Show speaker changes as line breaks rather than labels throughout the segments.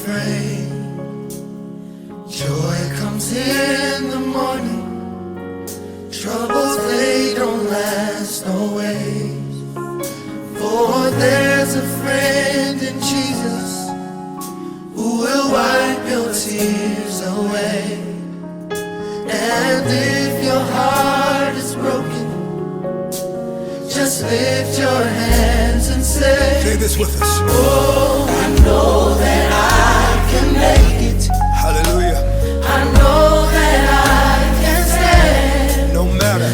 afraid. Joy comes in the morning. Troubles, they don't last always. For there's a friend in Jesus who will wipe your tears away. And if your heart is broken, just lift your hands and say
this with us.
Oh, I know that I can make it.
Hallelujah.
I know that I can stand.
No matter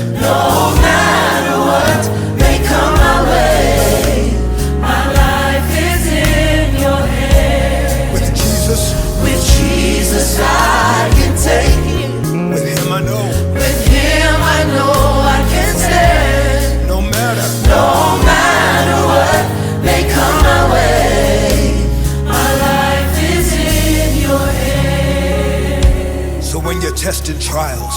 what may come my way, my life is in your hands.
with Jesus.
With Jesus I can take it.
With him I know.
With him I know I can stand.
No matter
what may come my way, my life is in your hands.
So when you're testing trials,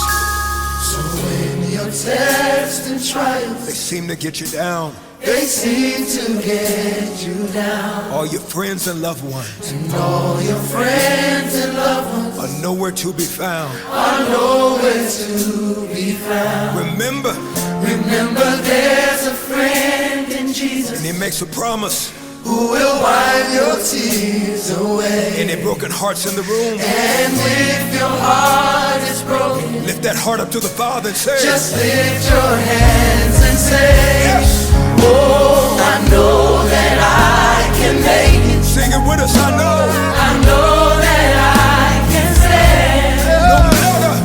So when your tests and trials,
they seem to get you down.
they seem to get you down,
All your friends and loved ones
and all your friends and loved ones
are nowhere to be found.
are nowhere to be found.
Remember,
There's a friend in Jesus
and he makes a promise.
who will wipe your tears away.
Any broken hearts in the room,
And if your heart is broken,
lift that heart up to the Father and say,
just lift your hands and say,
yes.
Oh, I know that I can make it.
Sing it with us. I know.
I know that I can stand.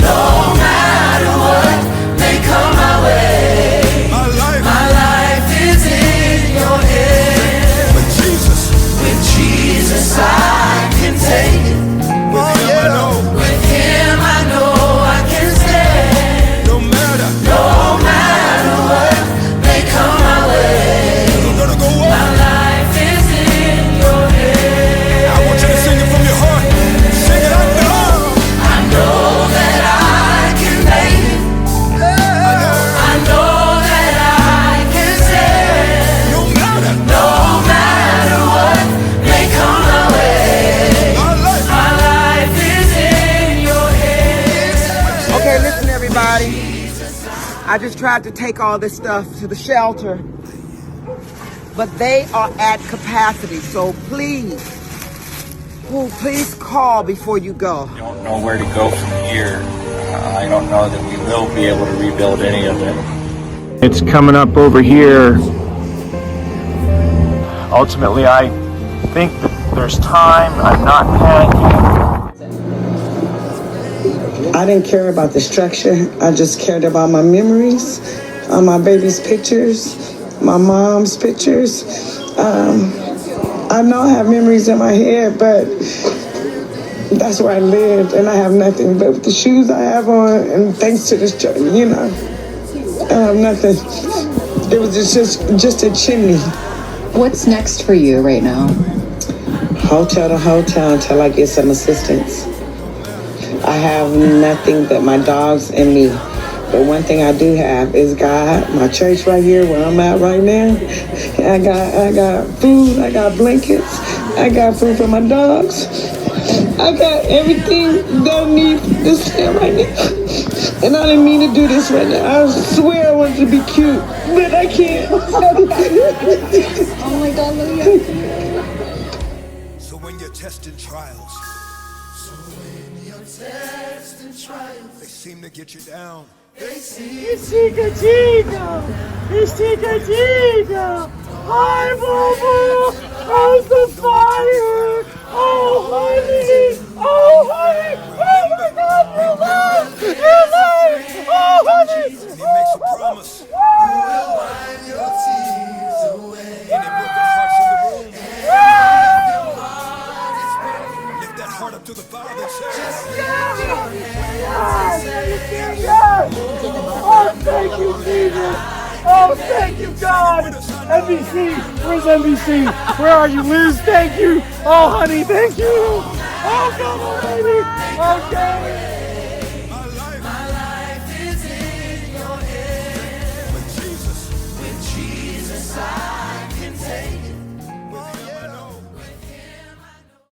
No matter what may come my way,
My life
my life is in your hands.
with Jesus.
With Jesus I can take it.
With him I know.
With him I know I can stand.
No matter
what may come my way,
I'm gonna go
my
on.
life is in your hands.
I want you to sing it from your heart. Sing it.
I know that I can make it. I know that I can stand.
No matter
No matter what may come my way,
my life.
my life is in your hands.
Okay, listen everybody. I just tried to take all this stuff to the shelter, but they are at capacity, so please call before you go.
I don't know where to go from here. I don't know that we will be able to rebuild any of it. It's coming up over here. Ultimately, I think that there's time. I'm not panicking.
I didn't care about the structure. I just cared about my memories, my baby's pictures, my mom's pictures. I know I have memories in my head, but that's where I lived, and I have nothing but with the shoes I have on, and thanks to this church, I have nothing. It was just a chimney.
What's next for you right now?
Hotel to hotel until I get some assistance. I have nothing but my dogs and me. But one thing I do have is God, my church right here where I'm at right now. I got food, I got blankets, I got food for my dogs. I got everything that I need to stand right now. And I didn't mean to do this right now. I swear I wanted to be cute, but I can't.
Oh my God, Lydia.
So when you're testing trials,
So when your tests and trials,
they seem to get you down.
they seem
It's Chiquitito! It's Chiquitito! Hi, Boo-Boo! How's the fire? Oh, honey! Oh, honey! Oh, my God! You're alive! You're alive! Oh, honey!
And he makes a promise.
wipe your tears away.
Any broken hearts in the room, lift that heart up to the Father and say,
Oh, thank you, Jesus! Oh, thank you, God! NBC! Where's NBC? Where are you, Liz? Thank you! Oh, honey, thank you! Oh, come on, baby! Okay!
my life
My life is in your hands.
with Jesus.
With Jesus I